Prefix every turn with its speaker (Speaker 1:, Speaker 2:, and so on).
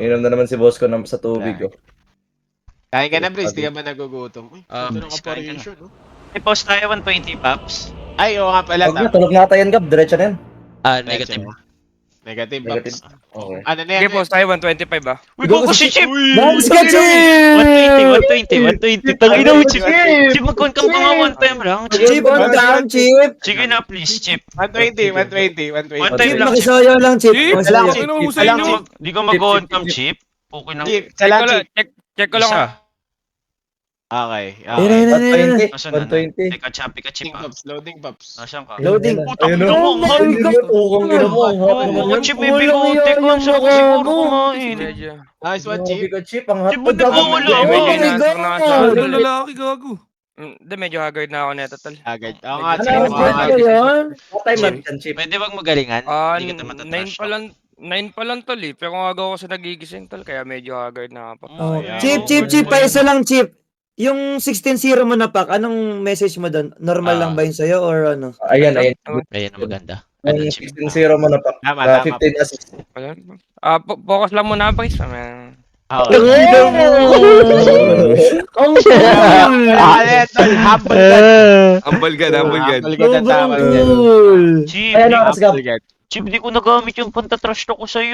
Speaker 1: Inom na naman si boss ko sa tubig, oh.
Speaker 2: Kain ka na, Brice. Di ka ba nagugutom? Uy, ito ng
Speaker 3: Brice, kain ka na.
Speaker 2: operation, no?
Speaker 3: May post tayo 120 pops.
Speaker 2: Ay, oo nga pala.
Speaker 1: Huwag na, tulog na tayo yan, Gab. Diretso na yan.
Speaker 3: Negative.
Speaker 2: Negative,
Speaker 1: Negative.
Speaker 2: Paps.
Speaker 1: Okay.
Speaker 2: Ano na yan?
Speaker 4: Sige, post tayo 125 ah.
Speaker 3: Uy, go si Chip!
Speaker 1: Nice ka, Chip!
Speaker 3: 120. Tangina mo, Chip. Chip, mag-concam ka nga one time lang.
Speaker 5: Chip, on down, Chip.
Speaker 3: Sige na, please, Chip.
Speaker 2: 120.
Speaker 3: One time
Speaker 5: Chip,
Speaker 3: lang, Chip.
Speaker 5: makisayaw lang, Chip.
Speaker 4: Chip,
Speaker 5: Makisayaw.
Speaker 4: okay na mo sa inyo.
Speaker 3: Di ka mag-concam, Chip. Okay lang.
Speaker 2: Chip,
Speaker 4: Check
Speaker 2: salam,
Speaker 4: ko lang,
Speaker 2: Chip.
Speaker 4: check ko lang
Speaker 3: Isa.
Speaker 4: ah.
Speaker 2: Okay.
Speaker 5: Ayun, ayun, ayun.
Speaker 1: 120.
Speaker 3: Asan na?
Speaker 1: 120.
Speaker 3: Teka, Chip
Speaker 2: Loading
Speaker 3: ah.
Speaker 2: Pops, loading Pops.
Speaker 3: Asan ka?
Speaker 5: Loading.
Speaker 3: Putang
Speaker 1: Ayun,
Speaker 3: ina
Speaker 1: oh.
Speaker 3: mo, ang hapon ka.
Speaker 1: Tukong ina mo. Ang hapon
Speaker 3: Oo,
Speaker 1: naman.
Speaker 3: Chip, may bigote ka. Ang sarap siguro kumain.
Speaker 4: Medyo.
Speaker 2: Nice one,
Speaker 1: Grabe
Speaker 2: Chip.
Speaker 1: ka, Chip. Ang
Speaker 3: Chip, ba't nagwawala
Speaker 4: Medyo
Speaker 3: ka?
Speaker 4: inaasar na sa
Speaker 5: Ano,
Speaker 4: lalaki gago. Hindi, medyo haggard na ako neto, tol.
Speaker 2: Agad. Oo nga,
Speaker 5: Ano,
Speaker 2: Chip.
Speaker 1: Ano,
Speaker 2: Oo
Speaker 5: ano
Speaker 2: nga.
Speaker 5: ba yun?
Speaker 1: What time man yan, Chip?
Speaker 3: Pwede bang magalingan?
Speaker 4: Ah,
Speaker 3: Hindi kita
Speaker 4: 9
Speaker 3: matatrash
Speaker 4: pa lang. 9 pa lang, tol eh. Pero kung agaw ako sa nagigising, tol, kaya medyo haggard na ako.
Speaker 5: Oh.
Speaker 2: Ayan.
Speaker 5: Chip, pa isa lang, Chip. Yung 16-0 mo na pack, anong message mo doon? Normal lang ba yun sa'yo or ano?
Speaker 1: Ayan, ayan.
Speaker 3: Ayan ang maganda.
Speaker 1: Yung 16-0 mo na pa.
Speaker 2: Tama, tama.
Speaker 1: 15 assist.
Speaker 4: Focus lang muna, boys. Man.
Speaker 2: Okay.
Speaker 5: Ang cool!
Speaker 2: Ito, humble ka.
Speaker 4: Ambal ka,
Speaker 2: Humble ka na
Speaker 5: Sobrang
Speaker 2: tawag dyan.
Speaker 5: cool!
Speaker 3: Chip,
Speaker 1: Ayan, Gab.
Speaker 2: Humble ka.
Speaker 3: Chip, di ko nagamit yung pantatrash talk ko sa'yo.